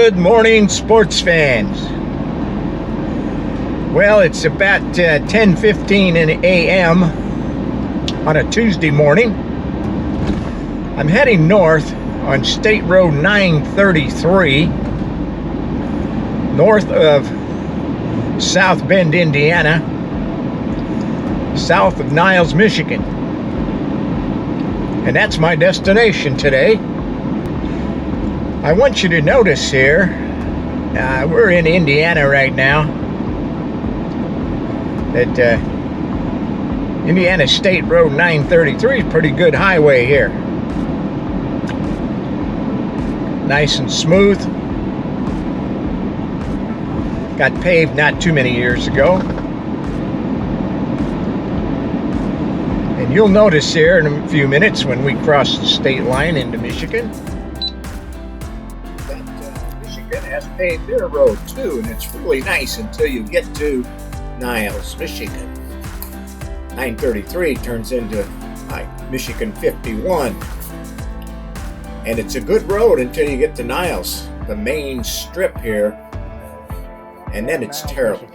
Good morning, sports fans. Well, it's about 10:15 a.m. on a Tuesday morning. I'm heading north on State Road 933, north of South Bend, Indiana, south of Niles, Michigan. And that's my destination today. I want you to notice here, we're in Indiana right now, that Indiana State Road 933 is a pretty good highway here. Nice and smooth. Got paved not too many years ago. And you'll notice here in a few minutes when we cross the state line into Michigan, has paved their road too, and it's really nice until you get to Niles, Michigan. 933 turns into Michigan 51, and it's a good road until you get to Niles, the main strip here, and then it's terrible.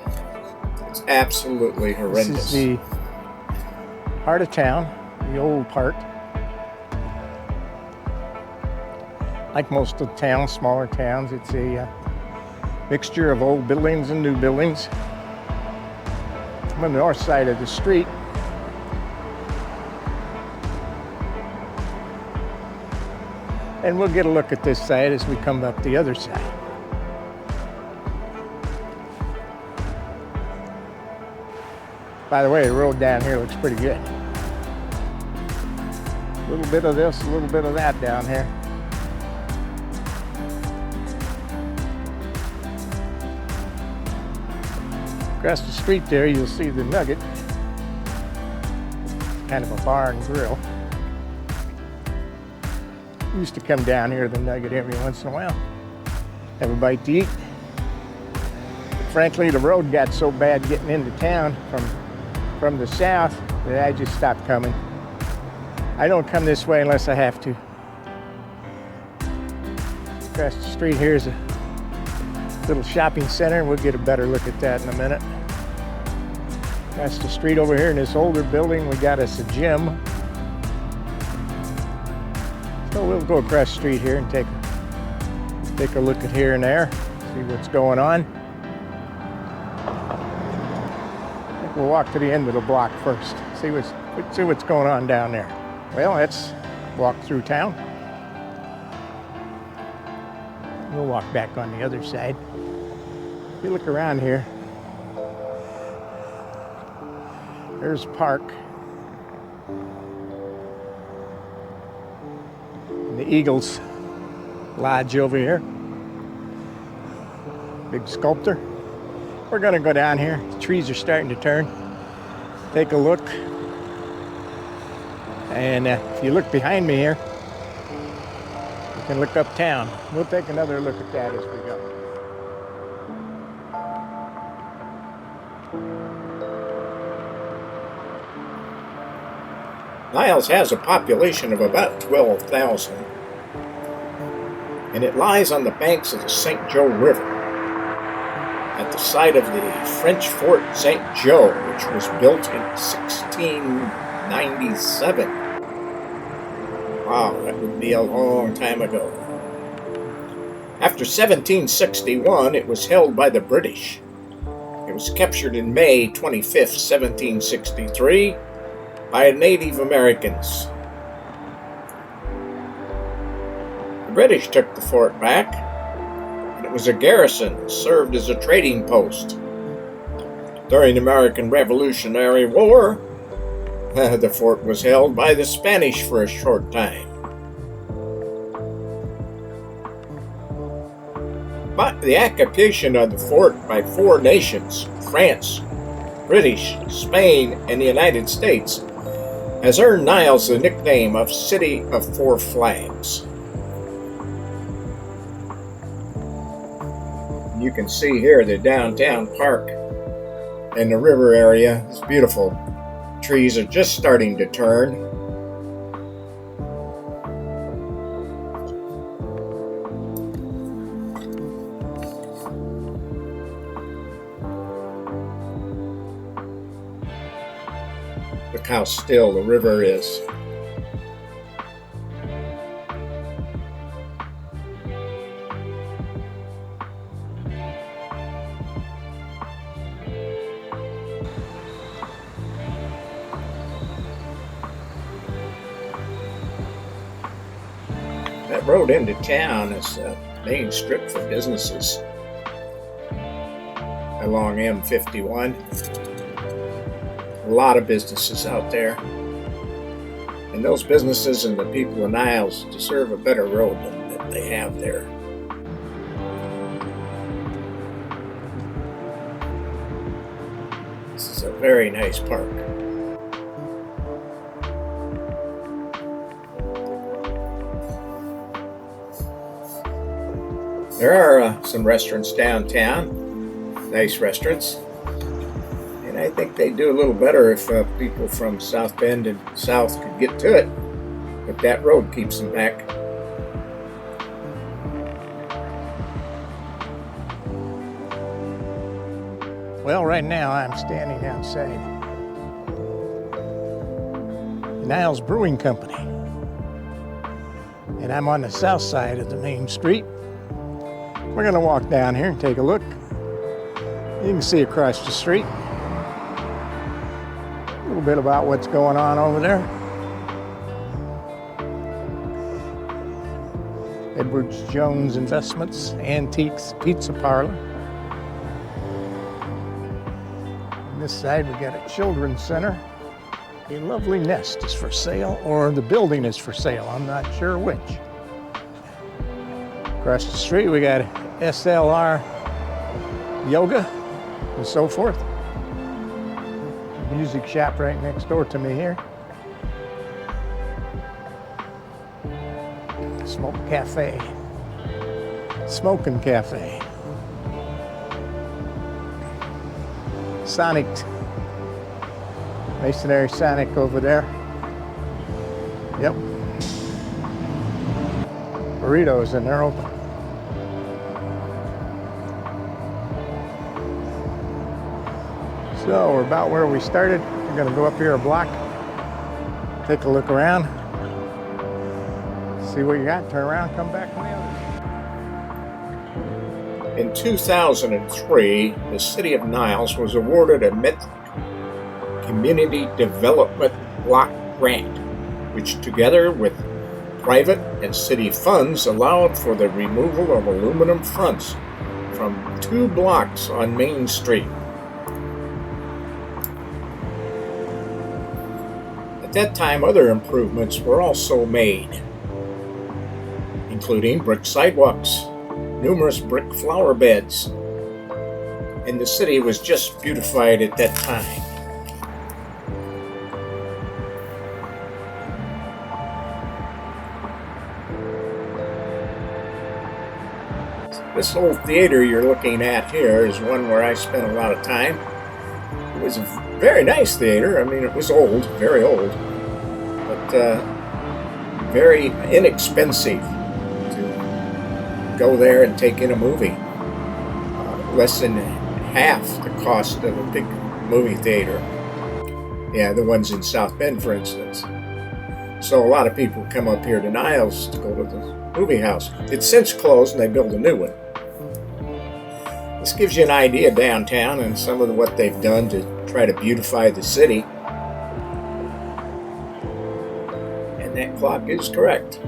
It's absolutely horrendous. This is the heart of town, the old part. Like most of the towns, smaller towns, it's a mixture of old buildings and new buildings. I'm on the north side of the street. And we'll get a look at this side as we come up the other side. By the way, the road down here looks pretty good. A little bit of this, a little bit of that down here. Across the street there, you'll see the Nugget. Kind of a bar and grill. Used to come down here to the Nugget every once in a while. Have a bite to eat. But frankly, the road got so bad getting into town from the south that I just stopped coming. I don't come this way unless I have to. Across the street here is a little shopping center, and we'll get a better look at that in a minute. Across the street over here in this older building, we got us a gym. So we'll go across the street here and take a look at here and there, see what's going on. I think we'll walk to the end of the block first, see what's going on down there. Well, let's walk through town. We'll walk back on the other side. If you look around here, there's a park. And the Eagles Lodge over here. Big sculptor. We're gonna go down here. The trees are starting to turn. Take a look. And if you look behind me here, you can look uptown. We'll take another look at that as we go. Niles has a population of about 12,000, and it lies on the banks of the St. Joe River at the site of the French Fort St. Joe, which was built in 1697. Wow, that would be a long time ago. After 1761, it was held by the British. It was captured in May 25th, 1763, by Native Americans. The British took the fort back, and it was a garrison and served as a trading post. During the American Revolutionary War, the fort was held by the Spanish for a short time. But the occupation of the fort by four nations, France, British, Spain, and the United States, has earned Niles the nickname of City of Four Flags. You can see here the downtown park and the river area. It's beautiful. Trees are just starting to turn. Look how still the river is. That road into town is a main strip for businesses along M51. A lot of businesses out there. And those businesses and the people of Niles deserve a better road than they have there. This is a very nice park. There are some restaurants downtown, nice restaurants, and I think they'd do a little better if people from South Bend and south could get to it, but that road keeps them back. Well, right now I'm standing outside Niles Brewing Company, and I'm on the south side of the main street. We're going to walk down here and take a look. You can see across the street a little bit about what's going on over there. Edwards Jones Investments Antiques Pizza Parlor. On this side we got a children's center. A lovely nest is for sale, or the building is for sale. I'm not sure which. Across the street we got SLR Yoga and so forth. Music shop right next door to me here. Smoke Cafe. Smoking Cafe. Sonic. Masonary Sonic over there. Yep. Burritos, and they're open. So we're about where we started. We're going to go up here a block, take a look around, see what you got, turn around, come back on the other. In 2003, the City of Niles was awarded a MET Community Development Block Grant, which together with private and city funds allowed for the removal of aluminum fronts from 2 blocks on Main Street. At that time, other improvements were also made, including brick sidewalks, numerous brick flower beds, and the city was just beautified at that time. This old theater you're looking at here is one where I spent a lot of time. It was a very nice theater. I mean, it was old, very old, but very inexpensive to go there and take in a movie. Less than half the cost of a big movie theater. Yeah, the ones in South Bend, for instance. So a lot of people come up here to Niles to go to the movie house. It's since closed and they built a new one. This gives you an idea downtown and some of what they've done to try to beautify the city. And that clock is correct.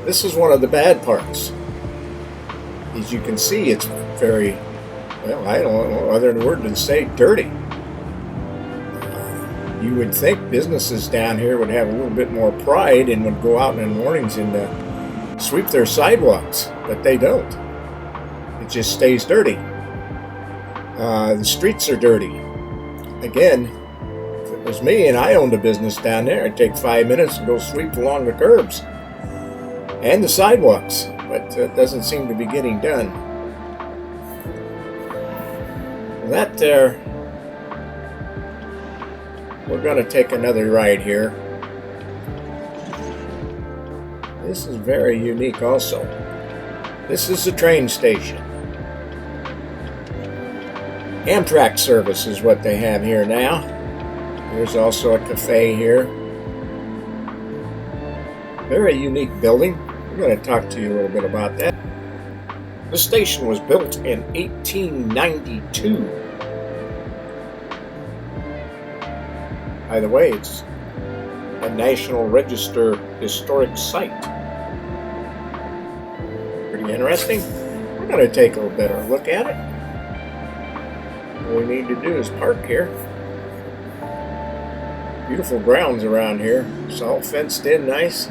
This is one of the bad parts. As you can see, it's very, well, I don't know other word than say dirty. You would think businesses down here would have a little bit more pride and would go out in the mornings and sweep their sidewalks, but they don't. It just stays dirty. The streets are dirty. Again, if it was me and I owned a business down there, I'd take 5 minutes and go sweep along the curbs and the sidewalks, but it doesn't seem to be getting done. That there, we're going to take another ride here. This is very unique also. This is the train station. Amtrak service is what they have here now. There's also a cafe here. Very unique building. I'm going to talk to you a little bit about that. The station was built in 1892. By the way, it's a National Register historic site. Pretty interesting. We're going to take a better look at it. All we need to do is park here. Beautiful grounds around here. It's all fenced in nice.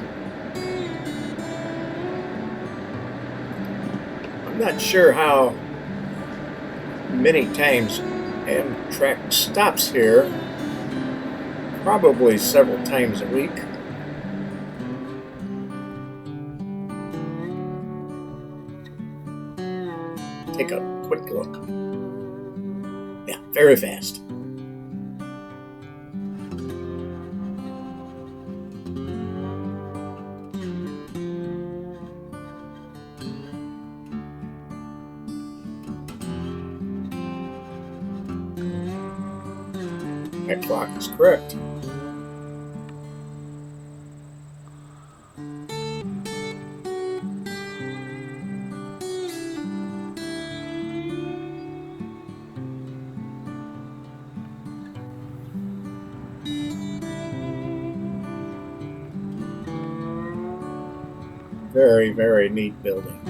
I'm not sure how many times Amtrak stops here. Probably several times a week. Take a quick look. Yeah, very fast. That clock is correct. Very, very neat building.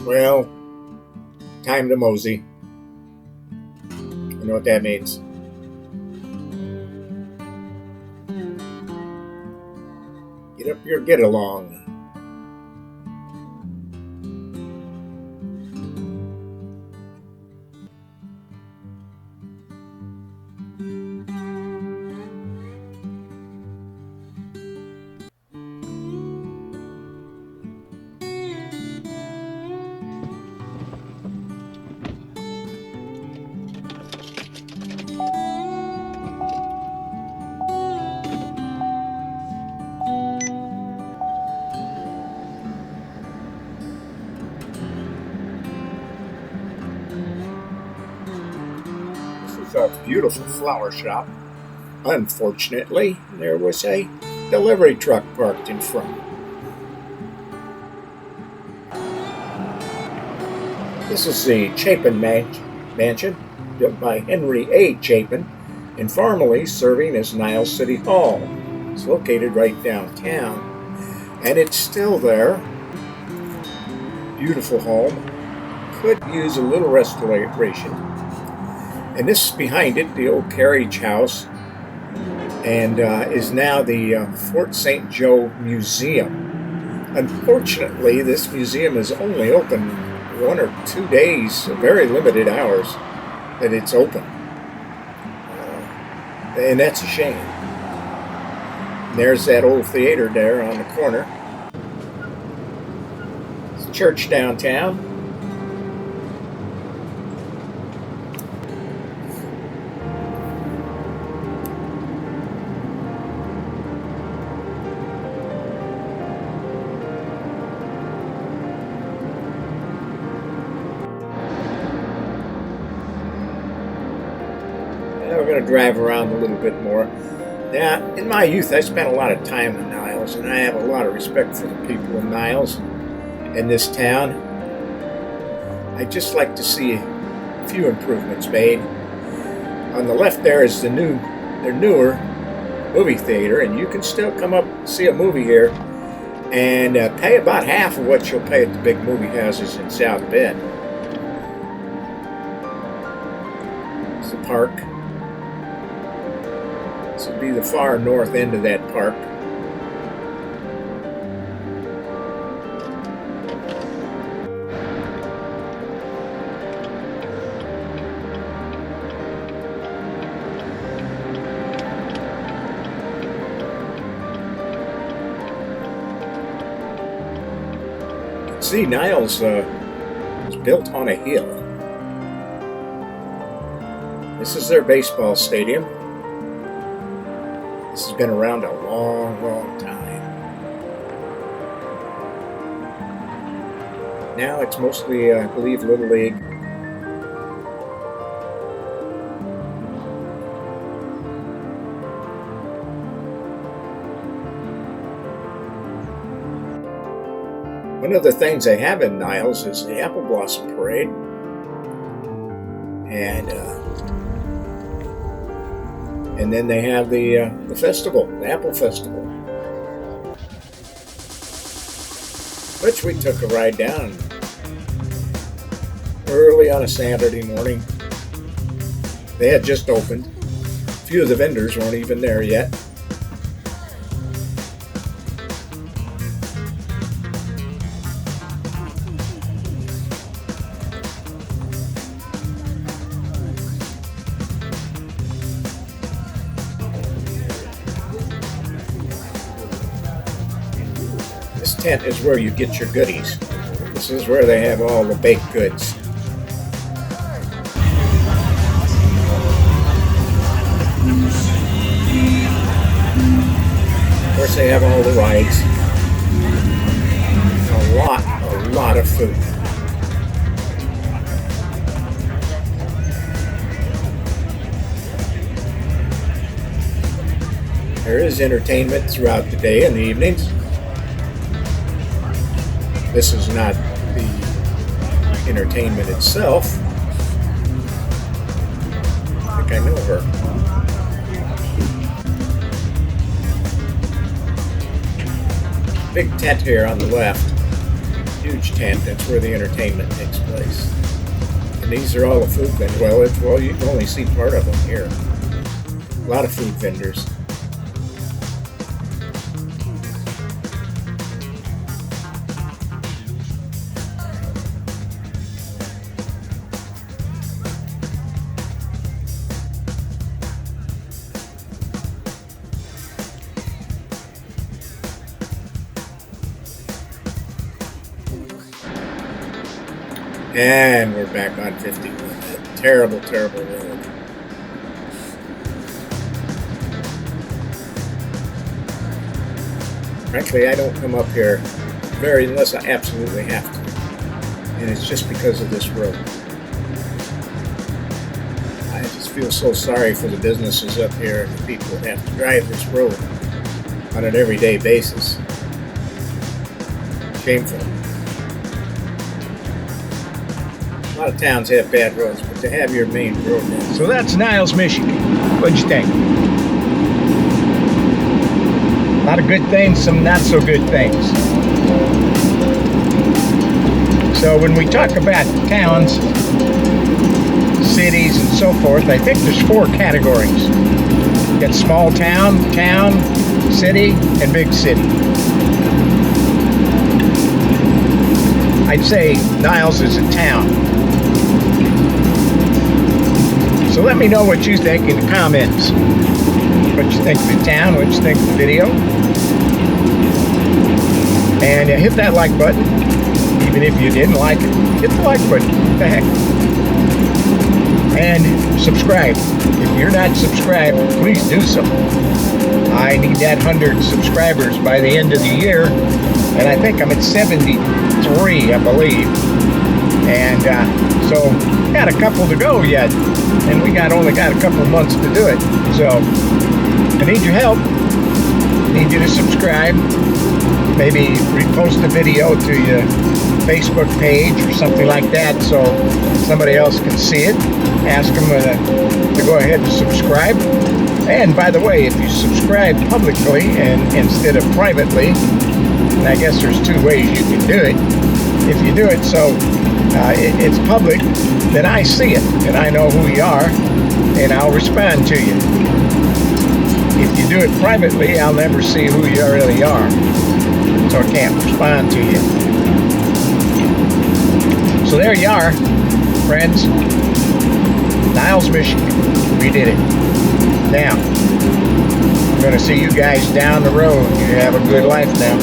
Well, time to mosey. You know what that means. Get up your get along. A beautiful flower shop. Unfortunately, there was a delivery truck parked in front. This is the Chapin Mansion, built by Henry A. Chapin, and formerly serving as Nile City Hall. It's located right downtown, and it's still there. Beautiful home. Could use a little restoration. And this behind it, the old carriage house, and is now the Fort St. Joe Museum. Unfortunately, this museum is only open 1 or 2 days, very limited hours that it's open. And that's a shame. There's that old theater there on the corner. It's a church downtown. We're going to drive around a little bit more. Now, in my youth, I spent a lot of time in Niles, and I have a lot of respect for the people in Niles, in this town. I'd just like to see a few improvements made. On the left there is their newer movie theater, and you can still come up and see a movie here and pay about half of what you'll pay at the big movie houses in South Bend. It's the park. This would be the far north end of that park. See, Niles was built on a hill. This is their baseball stadium. This has been around a long, long time. Now it's mostly, I believe, Little League. One of the things they have in Niles is the Apple Blossom Parade. And then they have the festival, the Apple Festival, which we took a ride down early on a Saturday morning. They had just opened. A few of the vendors weren't even there yet. This tent is where you get your goodies. This is where they have all the baked goods. Of course, they have all the rides. A lot of food. There is entertainment throughout the day and the evenings. This is not the entertainment itself. I think I know her. Big tent here on the left. Huge tent. That's where the entertainment takes place. And these are all the food vendors. Well, you can only see part of them here. A lot of food vendors. And we're back on 51. That terrible, terrible road. Frankly, I don't come up here unless I absolutely have to. And it's just because of this road. I just feel so sorry for the businesses up here and the people that have to drive this road on an everyday basis. Shameful. A lot of towns have bad roads, but to have your main road now. So that's Niles, Michigan. What'd you think? A lot of good things, some not so good things. So when we talk about towns, cities, and so forth, I think there's 4 categories. You got small town, city, and big city. I'd say Niles is a town. So let me know what you think in the comments. What you think of the town, what you think of the video. And hit that like button. Even if you didn't like it, hit the like button. What the heck? And subscribe. If you're not subscribed, please do so. I need that 100 subscribers by the end of the year. And I think I'm at 73, I believe. And so got a couple to go yet, and we only got a couple months to do it. So I need your help. I need you to subscribe. Maybe repost a video to your Facebook page or something like that, so somebody else can see it. Ask them to go ahead and subscribe. And by the way, if you subscribe publicly and instead of privately, and I guess there's 2 ways you can do it. If you do it so it's public, then I see it and I know who you are, and I'll respond to you. If you do it privately, I'll never see who you really are, so I can't respond to you. So there you are, friends. Niles, Michigan. We did it. Now, I'm going to see you guys down the road. You have a good life now.